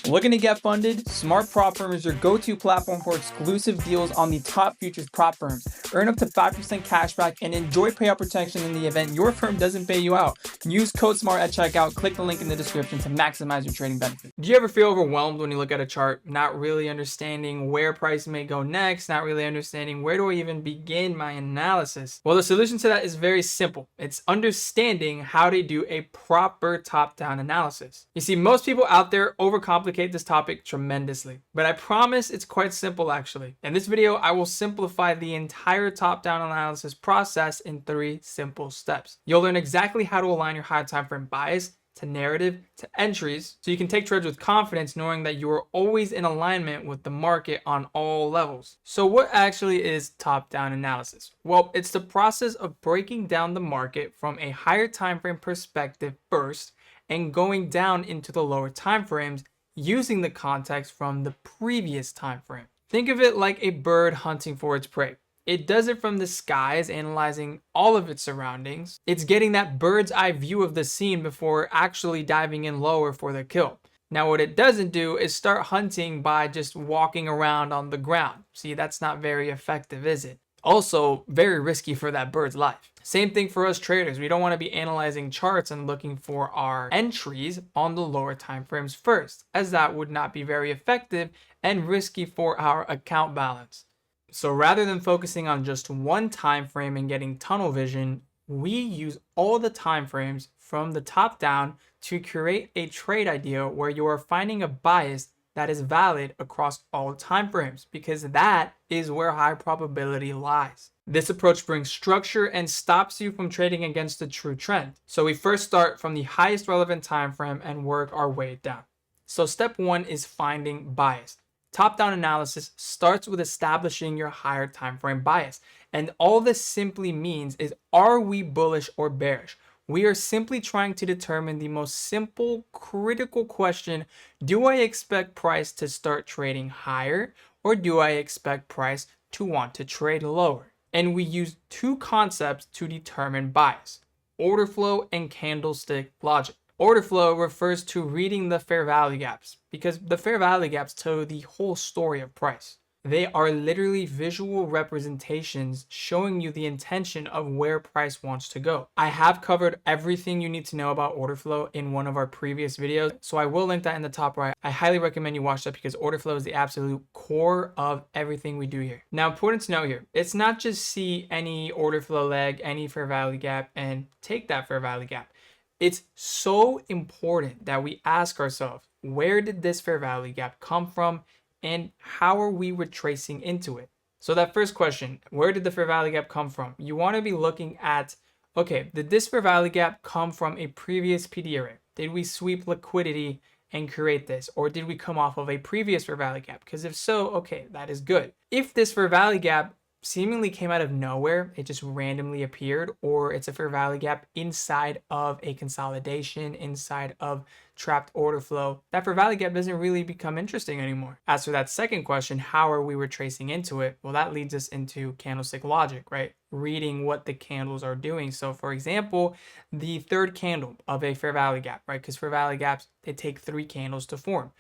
Looking to get funded? Smart Prop Firm is your go-to platform for exclusive deals on the top futures prop firms. Earn up to 5% cashback and enjoy payout protection in the event your firm doesn't pay you out. Use code SMART at checkout. Click the link in the description to maximize your trading benefit. Do you ever feel overwhelmed when you look at a chart, not really understanding where price may go next, not really understanding where do I even begin my analysis? Well, the solution to that is very simple. It's understanding how to do a proper top-down analysis. You see, most people out there overcomplicate this topic tremendously, but I promise it's quite simple actually. In this video, I will simplify the entire top-down analysis process in 3 simple steps. You'll learn exactly how to align your higher time frame bias to narrative to entries so you can take trades with confidence knowing that you are always in alignment with the market on all levels. So what actually is top-down analysis? Well, it's the process of breaking down the market from a higher time frame perspective first and going down into the lower time frames using the context from the previous time frame. Think of it like a bird hunting for its prey. It does it from the skies, analyzing all of its surroundings. It's getting that bird's eye view of the scene before actually diving in lower for the kill. Now, what it doesn't do is start hunting by just walking around on the ground. See, that's not very effective, is it? Also, very risky for that bird's life. Same thing for us traders. We don't want to be analyzing charts and looking for our entries on the lower time frames first, as that would not be very effective and risky for our account balance. So rather than focusing on just one time frame and getting tunnel vision, we use all the time frames from the top down to create a trade idea where you are finding a bias that is valid across all time frames, because that is where high probability lies. This approach brings structure and stops you from trading against the true trend. So we first start from the highest relevant time frame and work our way down. So step 1 is finding bias. Top-down analysis starts with establishing your higher time frame bias. And all this simply means is, are we bullish or bearish? We are simply trying to determine the most simple, critical question: do I expect price to start trading higher, or do I expect price to want to trade lower? And we use 2 concepts to determine bias: order flow and candlestick logic. Order flow refers to reading the fair value gaps, because the fair value gaps tell the whole story of price. They are literally visual representations showing you the intention of where price wants to go. I have covered everything you need to know about order flow in one of our previous videos, so I will link that in the top right. I highly recommend you watch that because order flow is the absolute core of everything we do here. Now, important to note here, it's not just see any order flow leg, any fair value gap, and take that fair value gap. It's so important that we ask ourselves, where did this fair value gap come from? And how are we retracing into it? So that first question, where did the fair value gap come from? You want to be looking at, okay, did this fair value gap come from a previous PD array? Did we sweep liquidity and create this? Or did we come off of a previous fair value gap? Because if so, okay, that is good. If this fair value gap seemingly came out of nowhere, it just randomly appeared, or it's a fair value gap inside of a consolidation, inside of trapped order flow, that fair value gap doesn't really become interesting anymore. As for that second question, how are we retracing into it? Well, that leads us into candlestick logic, right? Reading what the candles are doing. So for example, the third candle of a fair value gap, right? Because fair value gaps, they take 3 candles to form.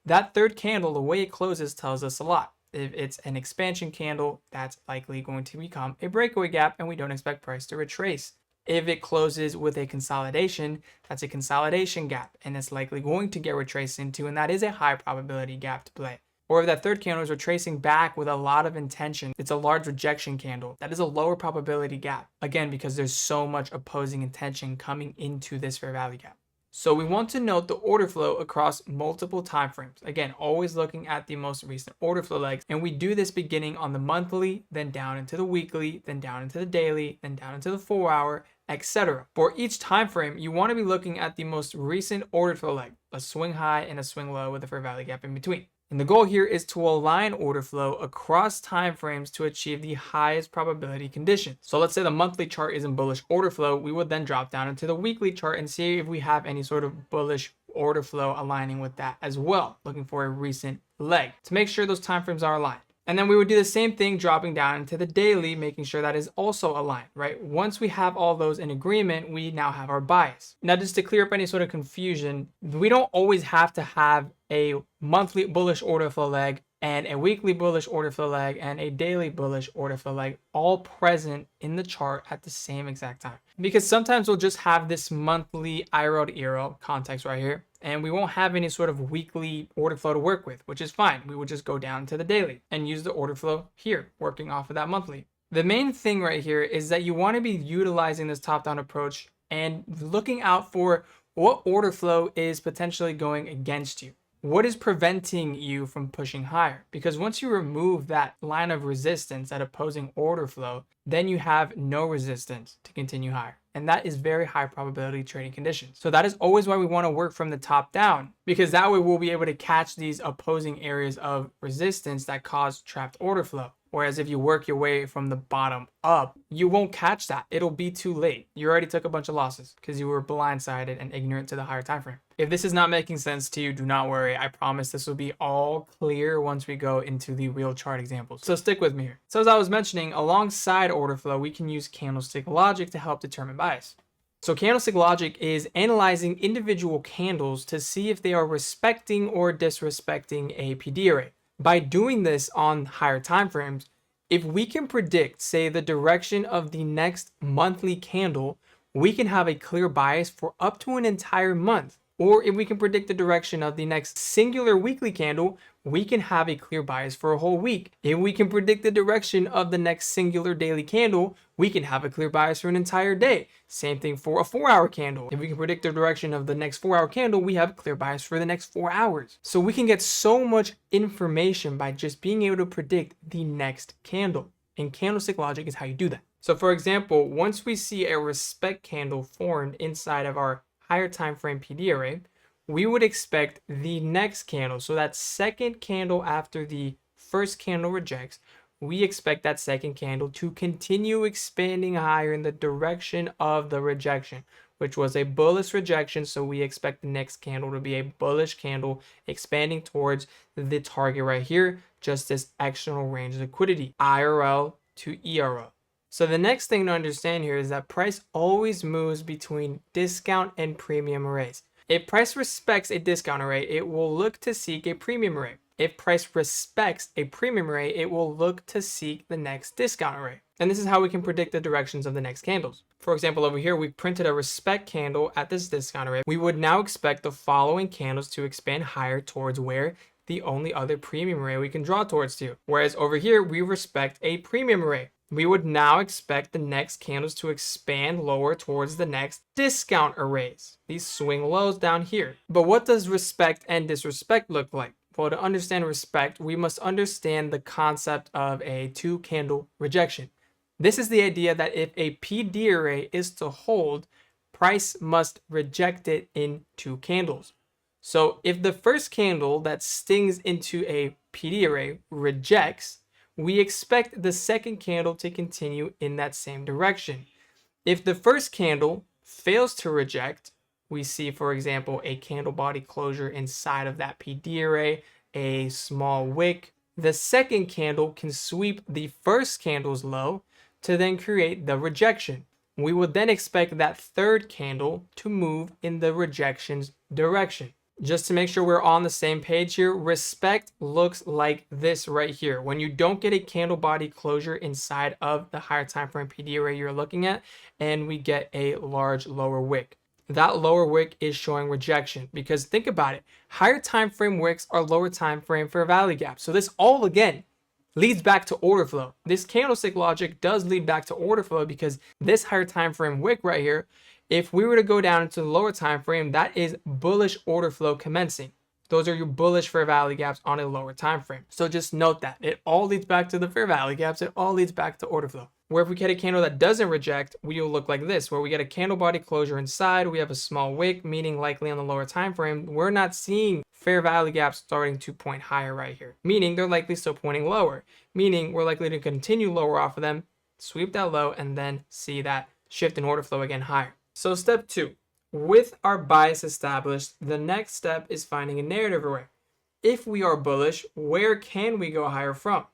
That third candle, the way it closes tells us a lot. If it's an expansion candle, that's likely going to become a breakaway gap and we don't expect price to retrace. If it closes with a consolidation, that's a consolidation gap and it's likely going to get retraced into, and that is a high probability gap to play. Or if that third candle is retracing back with a lot of intention, it's a large rejection candle. That is a lower probability gap. Again, because there's so much opposing intention coming into this fair value gap. So we want to note the order flow across multiple time frames. Again, always looking at the most recent order flow legs. And we do this beginning on the monthly, then down into the weekly, then down into the daily, then down into the 4-hour, etc. For each time frame, you want to be looking at the most recent order flow leg, a swing high and a swing low with a fair value gap in between. And the goal here is to align order flow across time frames to achieve the highest probability conditions. So let's say the monthly chart is in bullish order flow. We would then drop down into the weekly chart and see if we have any sort of bullish order flow aligning with that as well, looking for a recent leg to make sure those time frames are aligned. And then we would do the same thing dropping down into the daily, making sure that is also aligned, right? Once we have all those in agreement, we now have our bias. Now, just to clear up any sort of confusion, we don't always have to have a monthly bullish order flow leg and a weekly bullish order flow leg and a daily bullish order flow leg all present in the chart at the same exact time. Because sometimes we'll just have this monthly IRO to ERO context right here, and we won't have any sort of weekly order flow to work with, which is fine. We would just go down to the daily and use the order flow here, working off of that monthly. The main thing right here is that you want to be utilizing this top-down approach and looking out for what order flow is potentially going against you. What is preventing you from pushing higher? Because once you remove that line of resistance, that opposing order flow, then you have no resistance to continue higher. And that is very high probability trading conditions. So that is always why we want to work from the top down, because that way we'll be able to catch these opposing areas of resistance that cause trapped order flow. Whereas if you work your way from the bottom up, you won't catch that. It'll be too late. You already took a bunch of losses because you were blindsided and ignorant to the higher time frame. If this is not making sense to you, do not worry. I promise this will be all clear once we go into the real chart examples. So stick with me here. So as I was mentioning, alongside order flow, we can use Candlestick Logic to help determine bias. So Candlestick Logic is analyzing individual candles to see if they are respecting or disrespecting a PD array. By doing this on higher time frames, if we can predict, say, the direction of the next monthly candle, we can have a clear bias for up to an entire month. Or if we can predict the direction of the next singular weekly candle, we can have a clear bias for a whole week. If we can predict the direction of the next singular daily candle, we can have a clear bias for an entire day. Same thing for a 4-hour candle. If we can predict the direction of the next 4-hour candle, we have a clear bias for the next 4 hours. So we can get so much information by just being able to predict the next candle. And Candlestick Logic is how you do that. So for example, once we see a respect candle formed inside of our higher time frame PD array, we would expect the next candle, so that second candle after the first candle rejects, we expect that second candle to continue expanding higher in the direction of the rejection, which was a bullish rejection. So we expect the next candle to be a bullish candle expanding towards the target right here, just this external range liquidity, IRL to ERL. So the next thing to understand here is that price always moves between discount and premium arrays. If price respects a discount array, it will look to seek a premium array. If price respects a premium array, it will look to seek the next discount array. And this is how we can predict the directions of the next candles. For example, over here, we printed a respect candle at this discount array. We would now expect the following candles to expand higher towards where the only other premium array we can draw towards to. Whereas over here, we respect a premium array. We would now expect the next candles to expand lower towards the next discount arrays, these swing lows down here. But what does respect and disrespect look like? Well, to understand respect, we must understand the concept of a 2-candle rejection. This is the idea that if a PD array is to hold, price must reject it in 2 candles. So if the first candle that stings into a PD array rejects, we expect the second candle to continue in that same direction. If the first candle fails to reject, we see, for example, a candle body closure inside of that PD array, a small wick. The second candle can sweep the first candle's low to then create the rejection. We would then expect that third candle to move in the rejection's direction. Just to make sure we're on the same page here, respect looks like this right here. When you don't get a candle body closure inside of the higher time frame PD array you're looking at, and we get a large lower wick. That lower wick is showing rejection, because think about it, higher time frame wicks are lower time frame fair value gaps. So this all again leads back to order flow. This Candlestick Logic does lead back to order flow, because this higher time frame wick right here, if we were to go down into the lower time frame, that is bullish order flow commencing. Those are your bullish fair value gaps on a lower time frame. So just note that it all leads back to the fair value gaps. It all leads back to order flow. Where if we get a candle that doesn't reject, we will look like this, where we get a candle body closure inside. We have a small wick, meaning likely on the lower time frame, we're not seeing fair value gaps starting to point higher right here, meaning they're likely still pointing lower, meaning we're likely to continue lower off of them, sweep that low, and then see that shift in order flow again higher. So step 2, with our bias established, the next step is finding a narrative array. If we are bullish, where can we go higher from?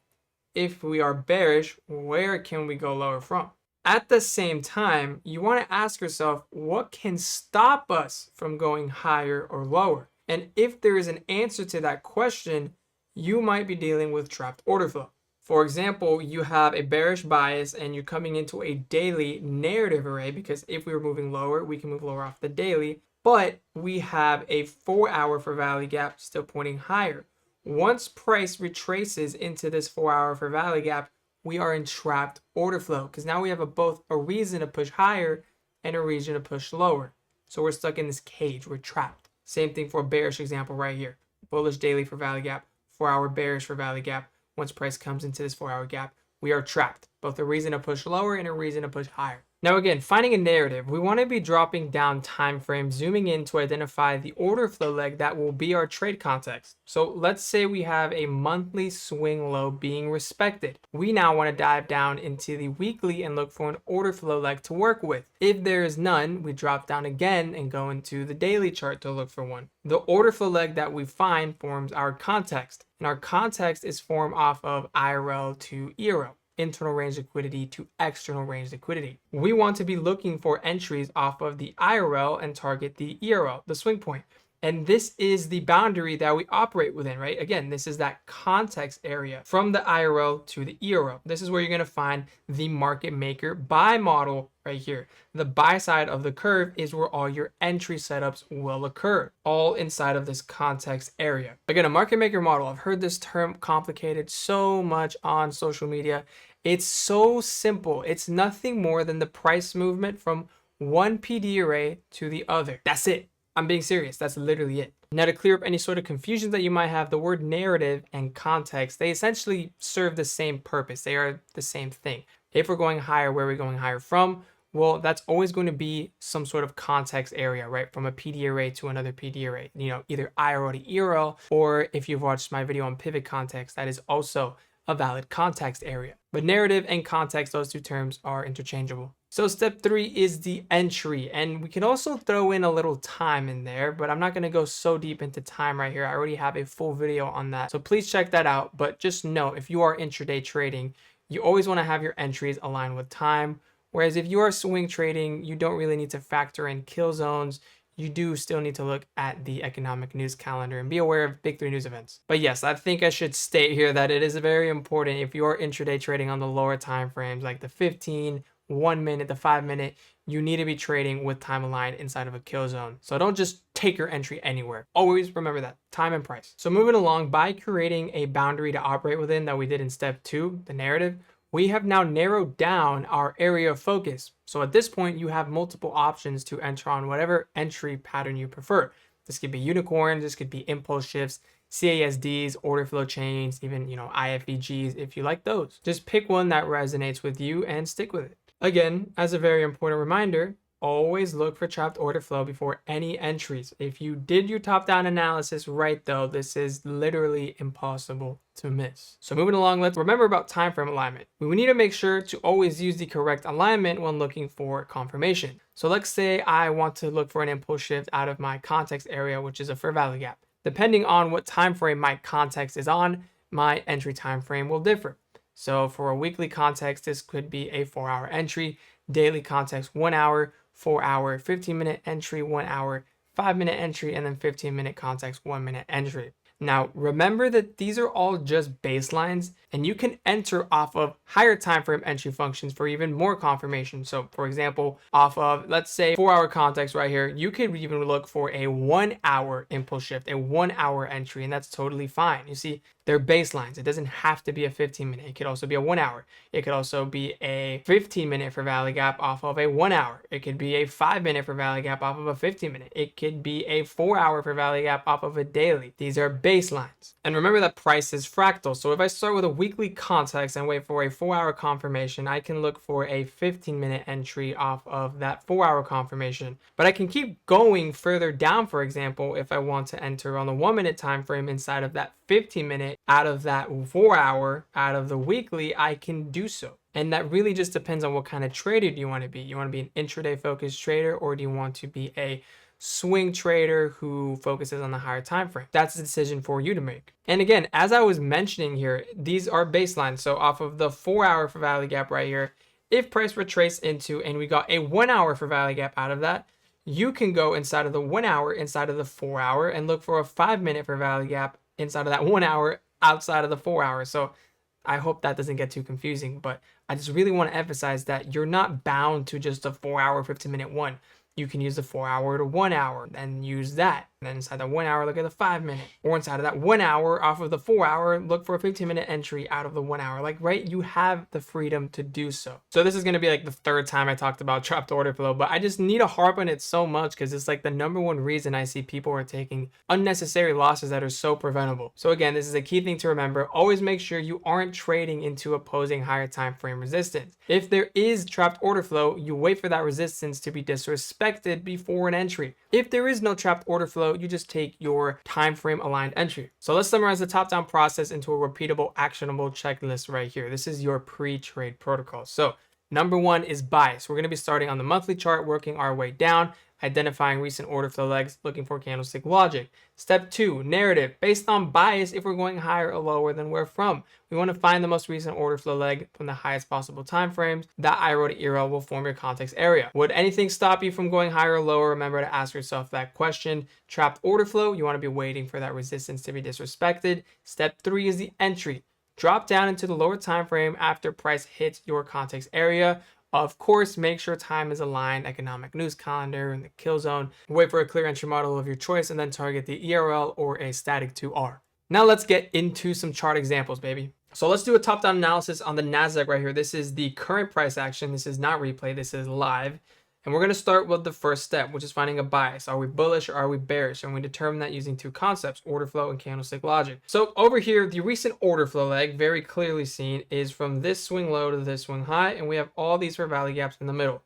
if we are bearish, where can we go lower from? At the same time, you want to ask yourself, what can stop us from going higher or lower? And if there is an answer to that question, you might be dealing with trapped order flow. For example, you have a bearish bias and you're coming into a daily narrative array, because if we were moving lower, we can move lower off the daily, but we have a 4-hour for valley gap still pointing higher. Once price retraces into this 4-hour for valley gap, we are in trapped order flow, because now we have both a reason to push higher and a reason to push lower. So we're stuck in this cage, we're trapped. Same thing for a bearish example right here. Bullish daily for valley gap, 4-hour bearish for valley gap. Once price comes into this 4-hour gap, we are trapped. Both a reason to push lower and a reason to push higher. Now again, finding a narrative, we want to be dropping down time frame, zooming in to identify the order flow leg that will be our trade context. So let's say we have a monthly swing low being respected. We now want to dive down into the weekly and look for an order flow leg to work with. If there is none, we drop down again and go into the daily chart to look for one. The order flow leg that we find forms our context, and our context is formed off of IRL to ERL. Internal range liquidity to external range liquidity. We want to be looking for entries off of the IRL and target the ERL, the swing point. And this is the boundary that we operate within, right? Again, this is that context area from the IRL to the ERL. This is where you're going to find the market maker buy model right here. The buy side of the curve is where all your entry setups will occur, all inside of this context area. Again, a market maker model, I've heard this term complicated so much on social media. It's so simple. It's nothing more than the price movement from one PD array to the other. That's it. I'm being serious. That's literally it. Now, to clear up any sort of confusion that you might have, the word narrative and context, they essentially serve the same purpose. They are the same thing. If we're going higher, where are we going higher from? Well, that's always going to be some sort of context area, right? From a PD array to another PD array, either IRL to ERL, or if you've watched my video on pivot context, that is also a valid context area. But narrative and context, those two terms are interchangeable. So step 3 is the entry, and we can also throw in a little time in there, but I'm not going to go so deep into time right here. I already have a full video on that, so please check that out. But just know, if you are intraday trading, you always want to have your entries aligned with time. Whereas if you are swing trading, you don't really need to factor in kill zones. You do still need to look at the economic news calendar and be aware of big 3 news events. But yes, I think I should state here that it is very important, if you are intraday trading on the lower time frames, like the 15, 1 minute, the 5 minute, you need to be trading with time aligned inside of a kill zone. So don't just take your entry anywhere. Always remember that, time and price. So moving along, by creating a boundary to operate within that we did in step 2, the narrative, we have now narrowed down our area of focus. So at this point, you have multiple options to enter on whatever entry pattern you prefer. This could be unicorns, this could be impulse shifts, CASDs, order flow chains, even, IFEGs, if you like those. Just pick one that resonates with you and stick with it. Again, as a very important reminder, always look for trapped order flow before any entries. If you did your top-down analysis right, though, this is literally impossible to miss. So moving along, let's remember about time frame alignment. We need to make sure to always use the correct alignment when looking for confirmation. So let's say I want to look for an impulse shift out of my context area, which is a fair value gap. Depending on what time frame my context is on, my entry time frame will differ. So for a weekly context, this could be a 4-hour entry, daily context 1 hour, 4-hour, 15-minute entry, 1 hour, 5-minute entry, and then 15-minute context, 1 minute entry. Now, remember that these are all just baselines, and you can enter off of higher time frame entry functions for even more confirmation. So for example, off of, let's say, 4-hour context right here, you could even look for a 1 hour impulse shift, a 1 hour entry, and that's totally fine. You see, they're baselines. It doesn't have to be a 15-minute. It could also be a 1 hour. It could also be a 15-minute for valley gap off of a 1 hour. It could be a 5-minute for valley gap off of a 15-minute. It could be a 4-hour for valley gap off of a daily. These are baselines. And remember that price is fractal. So if I start with a weekly context and wait for a 4-hour confirmation, I can look for a 15-minute entry off of that 4-hour confirmation. But I can keep going further down, for example, if I want to enter on the 1 minute time frame inside of that 15-minute out of that 4-hour, out of the weekly, I can do so. And that really just depends on what kind of trader do you want to be. You want to be an intraday focused trader, or do you want to be a swing trader who focuses on the higher time frame. That's a decision for you to make. And again, as I was mentioning here, these are baselines. So off of the 4-hour fair value gap right here, if price retraced into and we got a 1-hour fair value gap out of that, you can go inside of the 1 hour, inside of the 4-hour, and look for a 5-minute fair value gap inside of that 1 hour, outside of the 4 hours. So I hope that doesn't get too confusing, but I just really want to emphasize that you're not bound to just a 4-hour, 15-minute one. You can use the 4-hour to 1 hour and use that. And then inside that 1 hour, look at the 5-minute. Or inside of that 1 hour off of the 4-hour, look for a 15-minute entry out of the 1 hour. Like, right, you have the freedom to do so. So this is going to be like the third time I talked about trapped order flow, but I just need to harp on it so much because it's like the number one reason I see people are taking unnecessary losses that are so preventable. So again, this is a key thing to remember. Always make sure you aren't trading into opposing higher time frame resistance. If there is trapped order flow, you wait for that resistance to be disrespected before an entry. If there is no trapped order flow, you just take your time frame aligned entry. So let's summarize the top-down process into a repeatable, actionable checklist right here. This is your pre-trade protocol. So number one is bias. We're going to be starting on the monthly chart, working our way down, identifying recent order flow legs, looking for candlestick logic. Step 2, narrative. Based on bias, if we're going higher or lower, then where from? We want to find the most recent order flow leg from the highest possible time frames. That IRO to ERO will form your context area. Would anything stop you from going higher or lower? Remember to ask yourself that question. Trapped order flow, you want to be waiting for that resistance to be disrespected. Step 3 is the entry. Drop down into the lower time frame after price hits your context area. Of course, make sure time is aligned, economic news calendar, and the kill zone. Wait for a clear entry model of your choice and then target the ERL or a static 2R. Now let's get into some chart examples, baby. So let's do a top-down analysis on the NASDAQ right here. This is the current price action. This is not replay, this is live. And we're going to start with the first step, which is finding a bias. Are we bullish or are we bearish? And we determine that using two concepts, order flow and candlestick logic. So over here, the recent order flow leg, very clearly seen, is from this swing low to this swing high. And we have all these fair value gaps in the middle.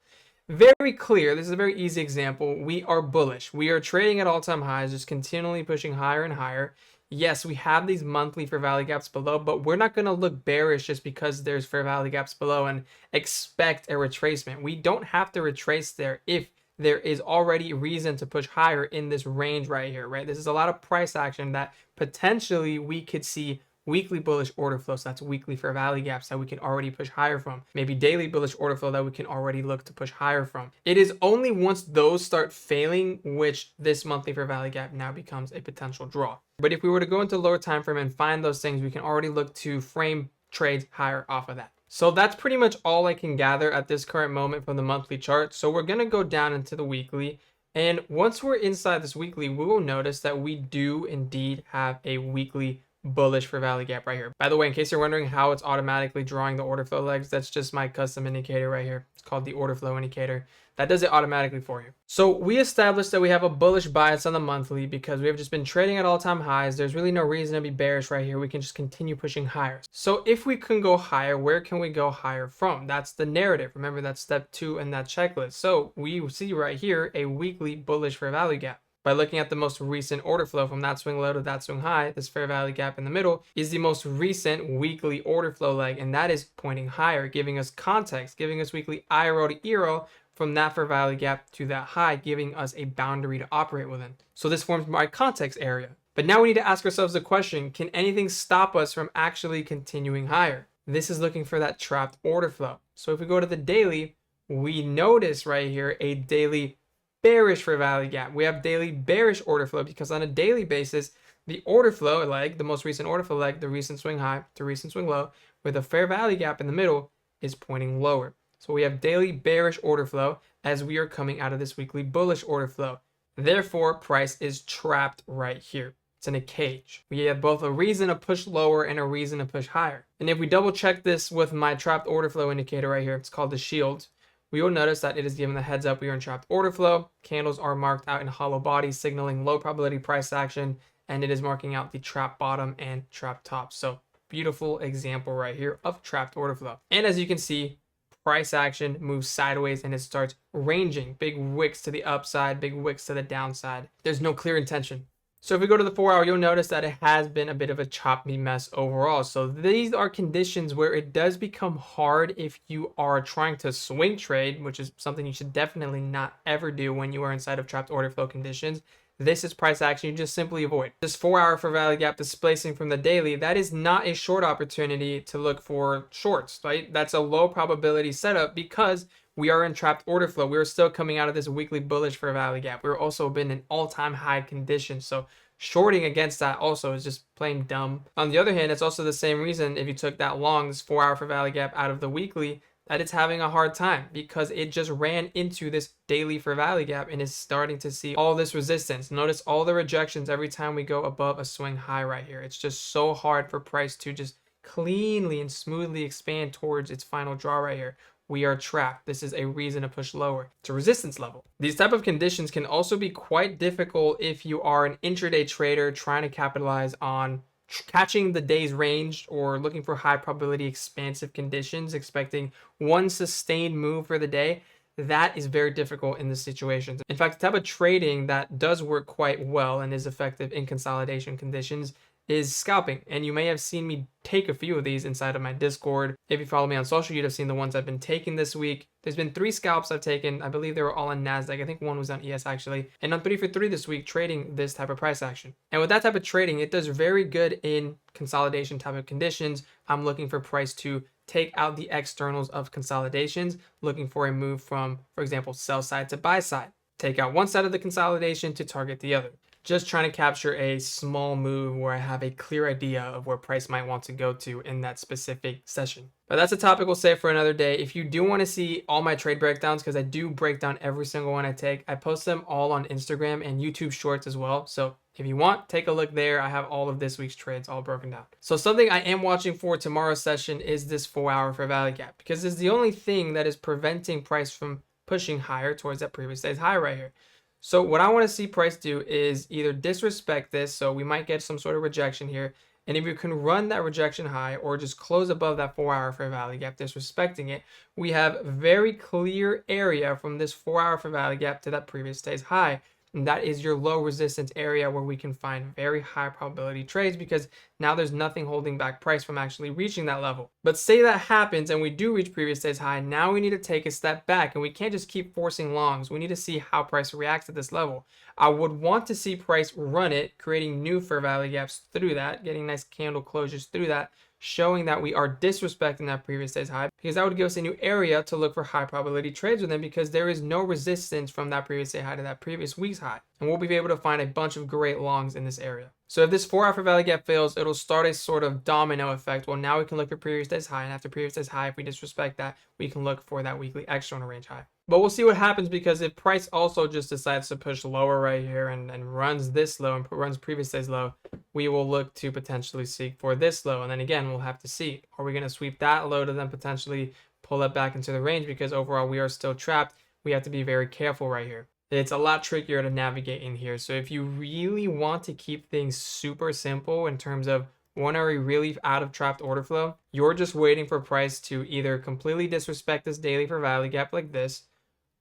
Very clear. This is a very easy example. We are bullish. We are trading at all-time highs, just continually pushing higher and higher. Yes, we have these monthly fair value gaps below, but we're not going to look bearish just because there's fair value gaps below and expect a retracement. We don't have to retrace there if there is already reason to push higher in this range right here, right? This is a lot of price action that potentially we could see weekly bullish order flow. So that's weekly fair value gaps that we can already push higher from. Maybe daily bullish order flow that we can already look to push higher from. It is only once those start failing, which this monthly fair value gap now becomes a potential draw. But if we were to go into lower time frame and find those things, we can already look to frame trades higher off of that. So that's pretty much all I can gather at this current moment from the monthly chart. So we're going to go down into the weekly. And once we're inside this weekly, we will notice that we do indeed have a weekly bullish fair value gap right here. By the way, in case you're wondering how it's automatically drawing the order flow legs, that's just my custom indicator right here. It's called the order flow indicator. That does it automatically for you. So we established that we have a bullish bias on the monthly because we have just been trading at all-time highs. There's really no reason to be bearish right here. We can just continue pushing higher. So if we can go higher, where can we go higher from? That's the narrative. Remember, that's step 2 in that checklist. So we see right here a weekly bullish fair value gap. By looking at the most recent order flow from that swing low to that swing high, this fair value gap in the middle is the most recent weekly order flow leg, and that is pointing higher, giving us context, giving us weekly IRO to ERO from that fair value gap to that high, giving us a boundary to operate within. So this forms my context area. But now we need to ask ourselves the question, can anything stop us from actually continuing higher? This is looking for that trapped order flow. So if we go to the daily, we notice right here a daily bearish fair value gap. We have daily bearish order flow because on a daily basis, the order flow leg, the most recent order flow leg, the recent swing high to recent swing low, with a fair value gap in the middle, is pointing lower. So we have daily bearish order flow as we are coming out of this weekly bullish order flow. Therefore, price is trapped right here. It's in a cage. We have both a reason to push lower and a reason to push higher. And if we double check this with my trapped order flow indicator right here, it's called the shield, we will notice that it is given the heads up we are in trapped order flow. Candles are marked out in hollow bodies, signaling low probability price action, and it is marking out the trap bottom and trap top. So beautiful example right here of trapped order flow. And as you can see, price action moves sideways and it starts ranging. Big wicks to the upside, big wicks to the downside. There's no clear intention. So if we go to the 4 hour, you'll notice that it has been a bit of a choppy mess overall. So these are conditions where it does become hard if you are trying to swing trade, which is something you should definitely not ever do when you are inside of trapped order flow conditions. This is price action you just simply avoid. This 4 hour for value gap displacing from the daily, that is not a short opportunity to look for shorts, right? That's a low probability setup because we are in trapped order flow. We're still coming out of this weekly bullish for a value gap. We're also been in all-time high conditions. So shorting against that also is just plain dumb. On the other hand, it's also the same reason if you took that long, this 4 hour for value gap out of the weekly, that it's having a hard time because it just ran into this daily for value gap and is starting to see all this resistance. Notice all the rejections every time we go above a swing high right here. It's just so hard for price to just cleanly and smoothly expand towards its final draw right here. We are trapped. This is a reason to push lower. It's a resistance level. These type of conditions can also be quite difficult if you are an intraday trader trying to capitalize on catching the day's range or looking for high probability expansive conditions, expecting one sustained move for the day. That is very difficult in this situation. In fact, the type of trading that does work quite well and is effective in consolidation conditions is scalping. And you may have seen me take a few of these inside of my Discord. If you follow me on social, you'd have seen the ones I've been taking this week. There's been 3 scalps I've taken. I believe they were all on NASDAQ. I think one was on ES actually. And on 3 for 3 this week, trading this type of price action. And with that type of trading, it does very good in consolidation type of conditions. I'm looking for price to take out the externals of consolidations, looking for a move from, for example, sell side to buy side. Take out one side of the consolidation to target the other. Just trying to capture a small move where I have a clear idea of where price might want to go to in that specific session. But that's a topic we'll save for another day. If you do want to see all my trade breakdowns, because I do break down every single one I take, I post them all on Instagram and YouTube Shorts as well. So if you want, take a look there. I have all of this week's trades all broken down. So something I am watching for tomorrow's session is this 4 hour for value gap, because it's the only thing that is preventing price from pushing higher towards that previous day's high right here. So what I want to see price do is either disrespect this, so we might get some sort of rejection here, and if you can run that rejection high or just close above that 4 hour for value gap disrespecting it, we have very clear area from this 4 hour for value gap to that previous day's high. And that is your low resistance area where we can find very high probability trades, because now there's nothing holding back price from actually reaching that level. But say that happens and we do reach previous day's high, now we need to take a step back and we can't just keep forcing longs. We need to see how price reacts at this level. I would want to see price run it, creating new fair value gaps through that, getting nice candle closures through that, showing that we are disrespecting that previous day's high, because that would give us a new area to look for high probability trades within, because there is no resistance from that previous day high to that previous week's high. And we'll be able to find a bunch of great longs in this area. So if this 4 hour for value gap fails, it'll start a sort of domino effect. Well, now we can look for previous day's high, and after previous day's high, if we disrespect that, we can look for that weekly external range high. But we'll see what happens, because if price also just decides to push lower right here and runs this low and runs previous day's low, we will look to potentially seek for this low. And then again, we'll have to see, are we going to sweep that low to then potentially pull it back into the range? Because overall we are still trapped. We have to be very careful right here. It's a lot trickier to navigate in here. So if you really want to keep things super simple in terms of when are we really out of trapped order flow, you're just waiting for price to either completely disrespect this daily for value gap like this,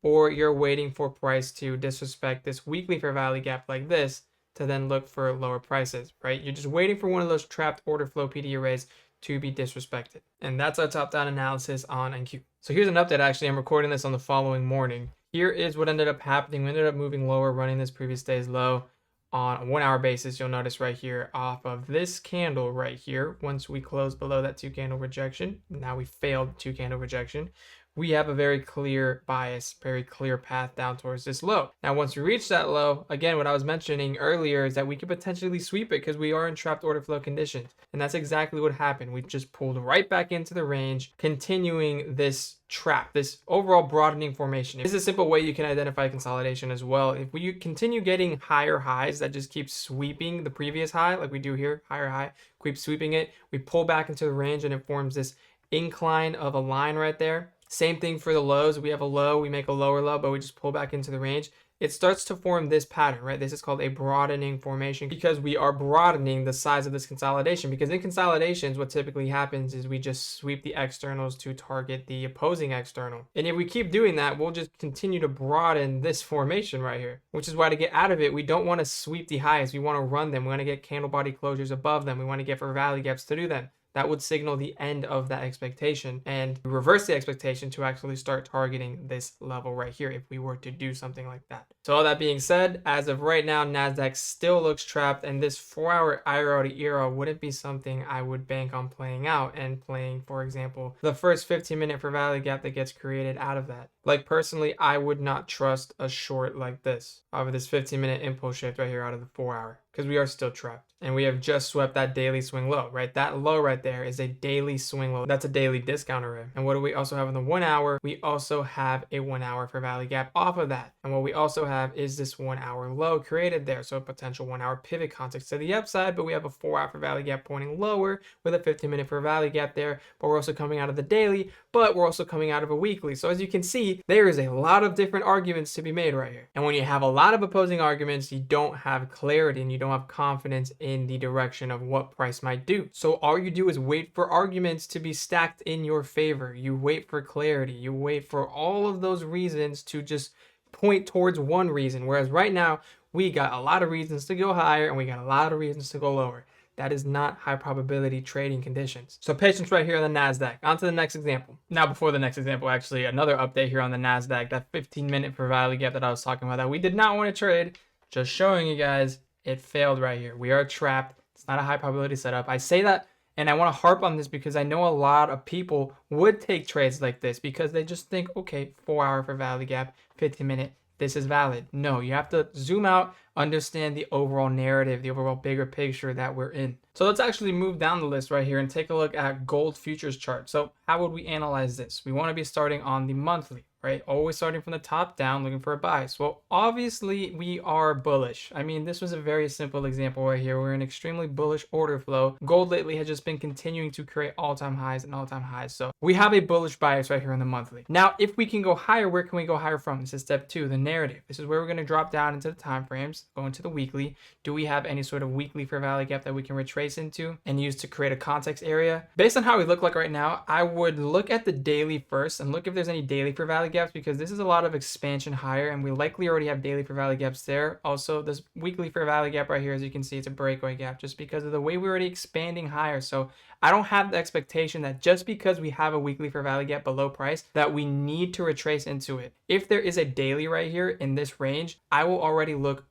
or you're waiting for price to disrespect this weekly for value gap like this to then look for lower prices, right? You're just waiting for one of those trapped order flow PD arrays to be disrespected. And that's our top-down analysis on NQ. So here's an update. Actually, I'm recording this on the following morning. Here is what ended up happening. We ended up moving lower, running this previous day's low on a 1 hour basis. You'll notice right here off of this candle right here, once we close below that 2 candle rejection, now we failed 2 candle rejection, we have a very clear bias, very clear path down towards this low. Now, once we reach that low, again, what I was mentioning earlier is that we could potentially sweep it because we are in trapped order flow conditions. And that's exactly what happened. We just pulled right back into the range, continuing this trap, this overall broadening formation. This is a simple way you can identify consolidation as well. If we continue getting higher highs that just keep sweeping the previous high, like we do here, higher high, keep sweeping it, we pull back into the range and it forms this incline of a line right there. Same thing for the lows. We have a low, we make a lower low, but we just pull back into the range. it starts to form this pattern, right? This is called a broadening formation because we are broadening the size of this consolidation. Because in consolidations, what typically happens is we just sweep the externals to target the opposing external. And if we keep doing that, we'll just continue to broaden this formation right here, which is why to get out of it, we don't want to sweep the highs. We want to run them. We want to get candle body closures above them. We want to get for value gaps to do them. That would signal the end of that expectation and reverse the expectation to actually start targeting this level right here if we were to do something like that. So all that being said, as of right now, NASDAQ still looks trapped, and this 4-hour IRL to ERL wouldn't be something I would bank on playing out and playing, for example, the first 15-minute for value gap that gets created out of that. Like personally, I would not trust a short like this of this 15-minute impulse shift right here out of the 4-hour, because we are still trapped. And we have just swept that daily swing low, right? That low right there is a daily swing low. That's a daily discount array. And what do we also have in the 1 hour? We also have a 1 hour for value gap off of that. And what we also have is this 1 hour low created there. So a potential 1 hour pivot context to the upside, but we have a 4 hour for value gap pointing lower with a 15-minute for value gap there. But we're also coming out of the daily, but we're also coming out of a weekly. So as you can see, there is a lot of different arguments to be made right here. And when you have a lot of opposing arguments, you don't have clarity and you don't have confidence in the direction of what price might do. So all you do is wait for arguments to be stacked in your favor. You wait for clarity. You wait for all of those reasons to just point towards one reason. Whereas right now, we got a lot of reasons to go higher and we got a lot of reasons to go lower. That is not high probability trading conditions. So patience right here on the NASDAQ. On to the next example. Now, before the next example, actually, another update here on the NASDAQ, that 15-minute for value gap that I was talking about that we did not want to trade. Just showing you guys, it failed right here. We are trapped. It's not a high probability setup. I say that, and I want to harp on this because I know a lot of people would take trades like this because they just think, okay, 4 hour for value gap, 15-minute, this is valid. No, you have to zoom out, understand the overall narrative, the overall bigger picture that we're in. So let's actually move down the list right here and take a look at gold futures chart. So how would we analyze this? We want to be starting on the monthly, right? Always starting from the top down, looking for a bias. Well, obviously we are bullish. I mean, this was a very simple example right here. We're in extremely bullish order flow. Gold lately has just been continuing to create all-time highs and all-time highs. So we have a bullish bias right here in the monthly. Now, if we can go higher, where can we go higher from? This is step 2, the narrative. This is where we're going to drop down into the time frames, go into the weekly. Do we have any sort of weekly for value gap that we can retrace into and use to create a context area? Based on how we look like right now, I would look at the daily first and look if there's any daily for value gaps, because this is a lot of expansion higher and we likely already have daily for value gaps there. Also, this weekly for value gap right here, as you can see, it's a breakaway gap just because of the way we're already expanding higher. So I don't have the expectation that just because we have a weekly for value gap below price that we need to retrace into it. If there is a daily right here in this range, I will already look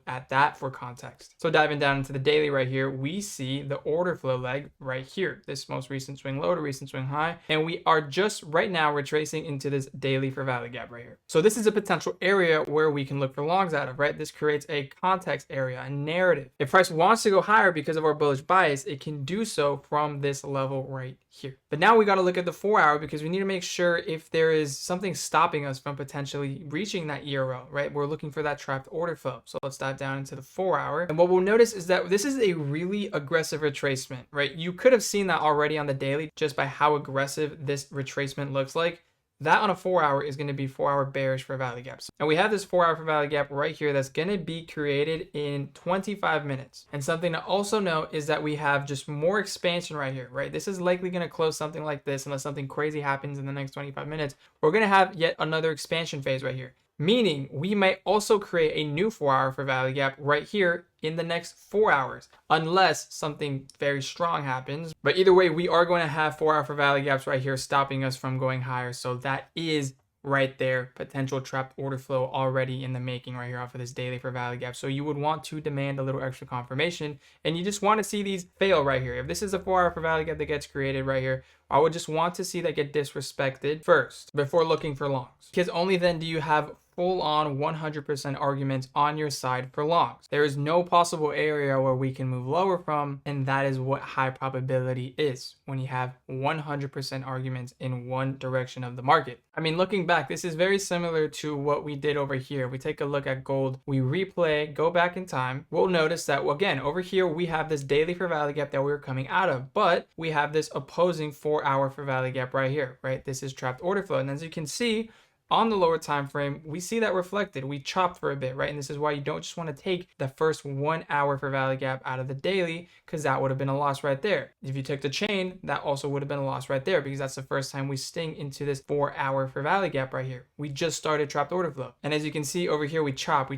at that for context. So diving down into the daily right here, we see the order flow leg right here, this most recent swing low to recent swing high, and we are just right now retracing into this daily for value gap right here. So this is a potential area where we can look for longs out of, right? This creates a context area, a narrative. If price wants to go higher because of our bullish bias, it can do so from this level right here. But now we got to look at the 4 hour because we need to make sure if there is something stopping us from potentially reaching that ERO, right? We're looking for that trapped order flow. So let's dive down into the 4 hour. And what we'll notice is that this is a really aggressive retracement, right? You could have seen that already on the daily just by how aggressive this retracement looks like. That on a 4 hour is going to be 4 hour bearish for value gaps. And we have this 4 hour for value gap right here that's going to be created in 25 minutes. And something to also note is that we have just more expansion right here, right? This is likely going to close something like this unless something crazy happens in the next 25 minutes. We're going to have yet another expansion phase right here. Meaning we might also create a new 4 hour for value gap right here in the next 4 hours, unless something very strong happens. But either way, we are going to have 4 hour for value gaps right here stopping us from going higher. So that is right there, potential trapped order flow already in the making right here off of this daily for value gap. So you would want to demand a little extra confirmation, and you just want to see these fail right here. If this is a 4 hour for value gap that gets created right here, I would just want to see that get disrespected first before looking for longs, because only then do you have full on 100% arguments on your side for longs. There is no possible area where we can move lower from, and that is what high probability is when you have 100% arguments in one direction of the market. I mean, looking back, this is very similar to what we did over here. We take a look at gold, we replay, go back in time. We'll notice that, well, again, over here, we have this daily for value gap that we were coming out of, but we have this opposing 4 hour for value gap right here, right? This is trapped order flow. And as you can see, on the lower time frame, we see that reflected. We chopped for a bit, right? And this is why you don't just want to take the first 1 hour fair value gap out of the daily, because that would have been a loss right there. If you took the chain, that also would have been a loss right there, because that's the first time we sting into this 4 hour fair value gap right here. We just started trapped order flow. And as you can see over here, we chop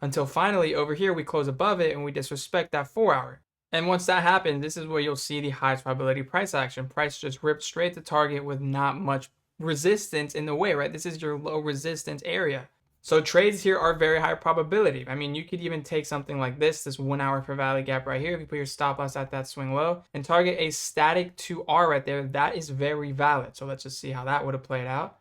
until finally over here, we close above it and we disrespect that 4 hour. And once that happens, this is where you'll see the highest probability price action. Price just ripped straight to target with not much resistance in the way, right? This is your low resistance area. So trades here are very high probability. I mean, you could even take something like this 1 hour fair value gap right here. If you put your stop loss at that swing low and target a static 2R right there, that is very valid. So let's just see how that would have played out.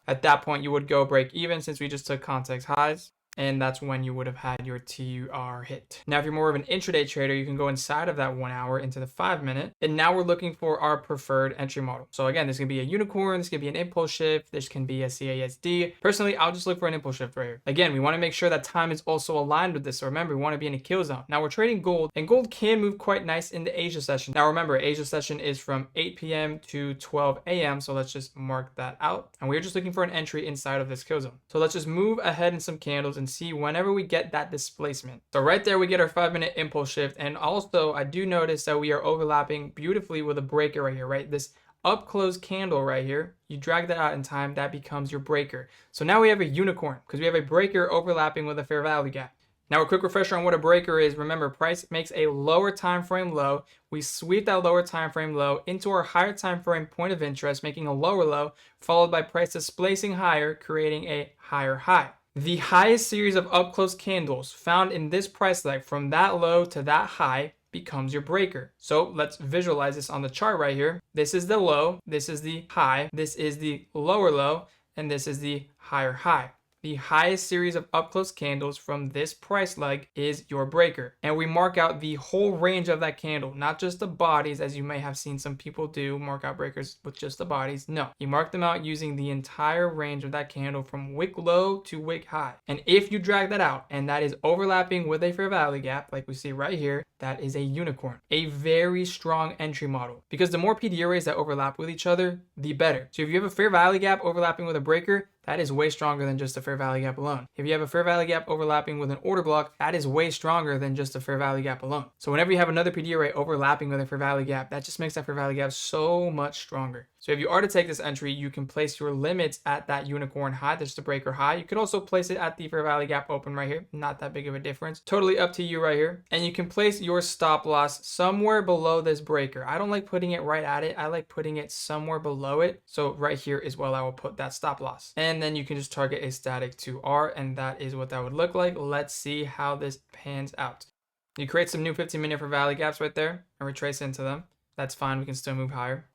At that point, you would go break even since we just took context highs. And that's when you would have had your TUR hit. Now, if you're more of an intraday trader, you can go inside of that 1 hour into the 5 minute. And now we're looking for our preferred entry model. So again, this can be a unicorn, this can be an impulse shift, this can be a CASD. Personally, I'll just look for an impulse shift right here. Again, we want to make sure that time is also aligned with this. So remember, we want to be in a kill zone. Now we're trading gold, and gold can move quite nice in the Asia session. Now remember, Asia session is from 8 p.m. to 12 a.m. So let's just mark that out. And we're just looking for an entry inside of this kill zone. So let's just move ahead in some candles and see whenever we get that displacement. So right there, we get our 5 minute impulse shift. And also I do notice that we are overlapping beautifully with a breaker right here, right? This up close candle right here, you drag that out in time, that becomes your breaker. So now we have a unicorn because we have a breaker overlapping with a fair value gap. Now a quick refresher on what a breaker is. Remember, price makes a lower time frame low. We sweep that lower time frame low into our higher time frame point of interest, making a lower low, followed by price displacing higher, creating a higher high. The highest series of up close candles found in this price leg from that low to that high becomes your breaker. So let's visualize this on the chart right here. This is the low, this is the high, this is the lower low, and this is the higher high. The highest series of up close candles from this price leg is your breaker. And we mark out the whole range of that candle, not just the bodies, as you may have seen some people do, mark out breakers with just the bodies. No, you mark them out using the entire range of that candle from wick low to wick high. And if you drag that out and that is overlapping with a fair value gap, like we see right here, that is a unicorn, a very strong entry model, because the more PD arrays that overlap with each other, the better. So if you have a fair value gap overlapping with a breaker, that is way stronger than just a fair value gap alone. If you have a fair value gap overlapping with an order block, that is way stronger than just a fair value gap alone. So whenever you have another PD array overlapping with a fair value gap, that just makes that fair value gap so much stronger. So if you are to take this entry, you can place your limits at that unicorn high, that's the breaker high. You could also place it at the fair value gap open right here. Not that big of a difference. Totally up to you right here. And you can place your stop loss somewhere below this breaker. I don't like putting it right at it. I like putting it somewhere below it. So right here is where I will put that stop loss. And then you can just target a static 2R, and that is what that would look like. Let's see how this pans out. You create some new 15-minute fair value gaps right there and retrace into them. That's fine. We can still move higher.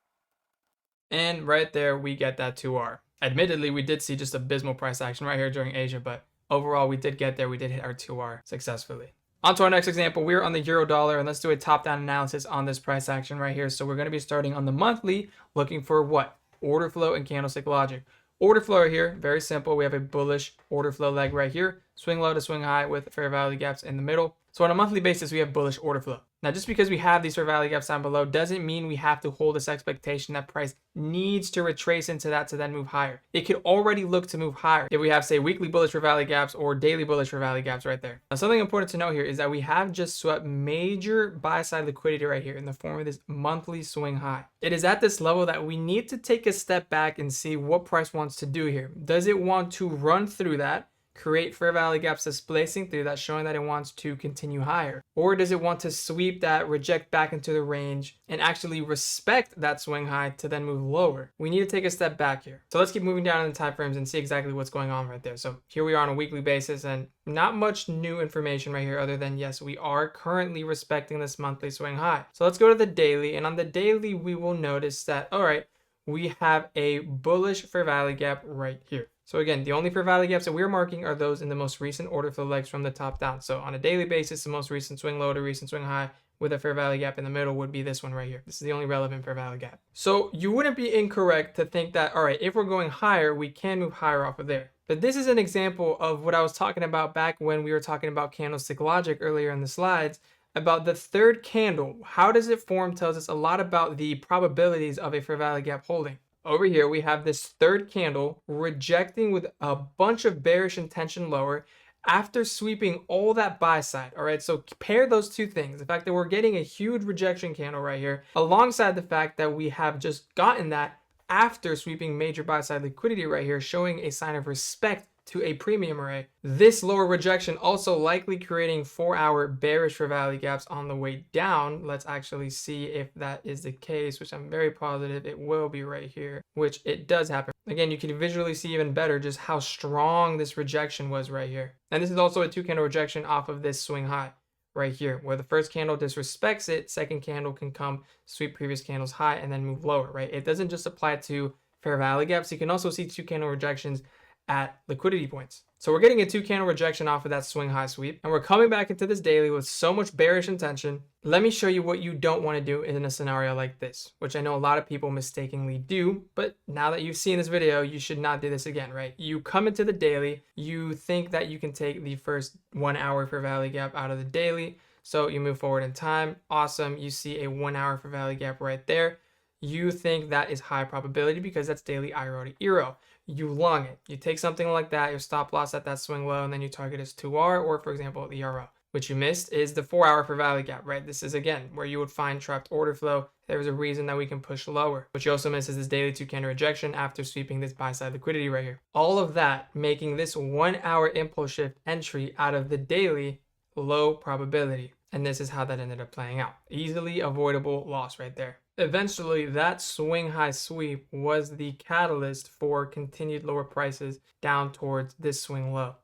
And right there, we get that 2R. Admittedly, we did see just abysmal price action right here during Asia, but overall, we did get there. We did hit our 2R successfully. On to our next example. We're on the euro dollar, and let's do a top-down analysis on this price action right here. So we're going to be starting on the monthly, looking for what? Order flow and candlestick logic. Order flow right here, very simple. We have a bullish order flow leg right here. Swing low to swing high with fair value gaps in the middle. So on a monthly basis, we have bullish order flow. Now, just because we have these fair value gaps down below doesn't mean we have to hold this expectation that price needs to retrace into that to then move higher. It could already look to move higher if we have, say, weekly bullish fair value gaps or daily bullish fair value gaps right there. Now, something important to note here is that we have just swept major buy-side liquidity right here in the form of this monthly swing high. It is at this level that we need to take a step back and see what price wants to do here. Does it want to run through that, create fair value gaps displacing through that, showing that it wants to continue higher? Or does it want to sweep that, reject back into the range, and actually respect that swing high to then move lower? We need to take a step back here. So let's keep moving down in the time frames and see exactly what's going on right there. So here we are on a weekly basis, and not much new information right here other than, yes, we are currently respecting this monthly swing high. So let's go to the daily, and on the daily, we will notice that, all right, we have a bullish fair value gap right here. So again, the only fair value gaps that we're marking are those in the most recent order flow legs from the top down. So on a daily basis, the most recent swing low to recent swing high with a fair value gap in the middle would be this one right here. This is the only relevant fair value gap. So you wouldn't be incorrect to think that, all right, if we're going higher, we can move higher off of there. But this is an example of what I was talking about back when we were talking about candlestick logic earlier in the slides, about the third candle. How does it form tells us a lot about the probabilities of a fair value gap holding. over here we have this third candle rejecting with a bunch of bearish intention lower after sweeping all that buy side. All right, so pair those two things, the fact that we're getting a huge rejection candle right here alongside the fact that we have just gotten that after sweeping major buy side liquidity right here, showing a sign of respect to a premium array. This lower rejection also likely creating 4-hour bearish for value gaps on the way down. Let's actually see if that is the case, which I'm very positive it will be right here, which it does happen. Again, you can visually see even better just how strong this rejection was right here. And this is also a 2-candle rejection off of this swing high right here, where the first candle disrespects it, second candle can come sweep previous candle's high and then move lower, right? It doesn't just apply to fair value gaps. You can also see 2-candle rejections at liquidity points. So we're getting a 2-candle rejection off of that swing high sweep, and we're coming back into this daily with so much bearish intention. Let me show you what you don't want to do in a scenario like this, which I know a lot of people mistakenly do, but now that you've seen this video, you should not do this again, right? You come into the daily, you think that you can take the first 1 hour for value gap out of the daily, so you move forward in time. Awesome, you see a 1 hour for value gap right there. You think that is high probability because that's daily IRO to ERO. You long it. You take something like that, your stop loss at that swing low, and then you target as 2R, or for example, the ERO. What you missed is the 4-hour for value gap, right? This is again where you would find trapped order flow. There's a reason that we can push lower. What you also miss is this daily 2-candle rejection after sweeping this buy side liquidity right here. All of that making this 1 hour impulse shift entry out of the daily low probability. And this is how that ended up playing out. Easily avoidable loss right there. Eventually, that swing high sweep was the catalyst for continued lower prices down towards this swing low.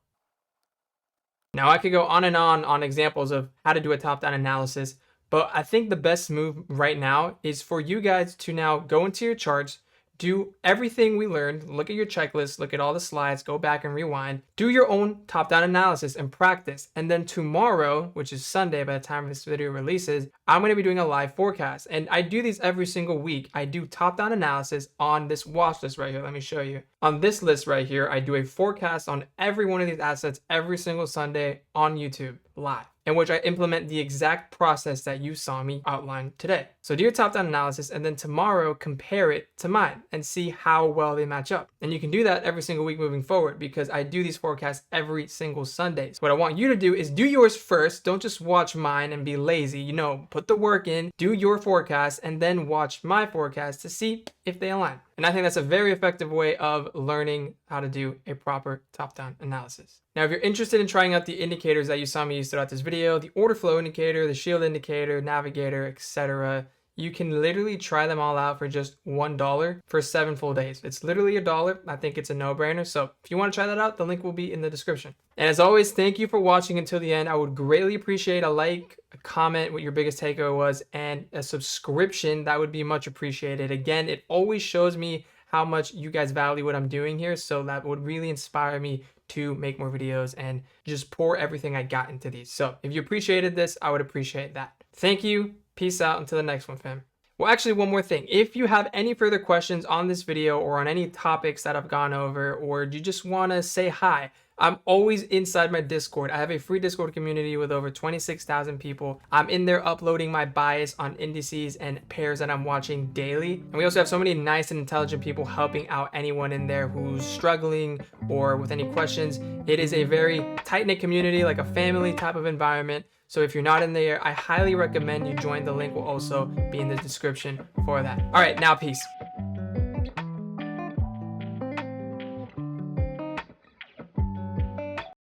Now, I could go on and on examples of how to do a top-down analysis, but I think the best move right now is for you guys to now go into your charts, do everything we learned, look at your checklist, look at all the slides, go back and rewind, do your own top-down analysis and practice. And then tomorrow, which is Sunday by the time this video releases, I'm going to be doing a live forecast. And I do these every single week. I do top-down analysis on this watch list right here. Let me show you. On this list right here, I do a forecast on every one of these assets every single Sunday on YouTube live, in which I implement the exact process that you saw me outline today. So do your top-down analysis and then tomorrow compare it to mine and see how well they match up. And you can do that every single week moving forward because I do these forecasts every single Sunday. So what I want you to do is do yours first. Don't just watch mine and be lazy. You know, put the work in, do your forecast, and then watch my forecast to see if they align. And I think that's a very effective way of learning how to do a proper top-down analysis. Now, if you're interested in trying out the indicators that you saw me use throughout this video, the order flow indicator, the shield indicator, navigator, etc., you can literally try them all out for just $1 for 7 full days. It's literally $1. I think it's a no-brainer. So if you want to try that out, the link will be in the description. And as always, thank you for watching until the end. I would greatly appreciate a like, a comment, what your biggest takeaway was, and a subscription. That would be much appreciated. Again, it always shows me how much you guys value what I'm doing here. So that would really inspire me to make more videos and just pour everything I got into these. So if you appreciated this, I would appreciate that. Thank you. Peace out until the next one, fam. Well, actually, one more thing. If you have any further questions on this video or on any topics that I've gone over, or you just want to say hi, I'm always inside my Discord. I have a free Discord community with over 26,000 people. I'm in there uploading my bias on indices and pairs that I'm watching daily. And we also have so many nice and intelligent people helping out anyone in there who's struggling or with any questions. It is a very tight-knit community, like a family type of environment. So if you're not in there, I highly recommend you join. The link will also be in the description for that. All right, now peace.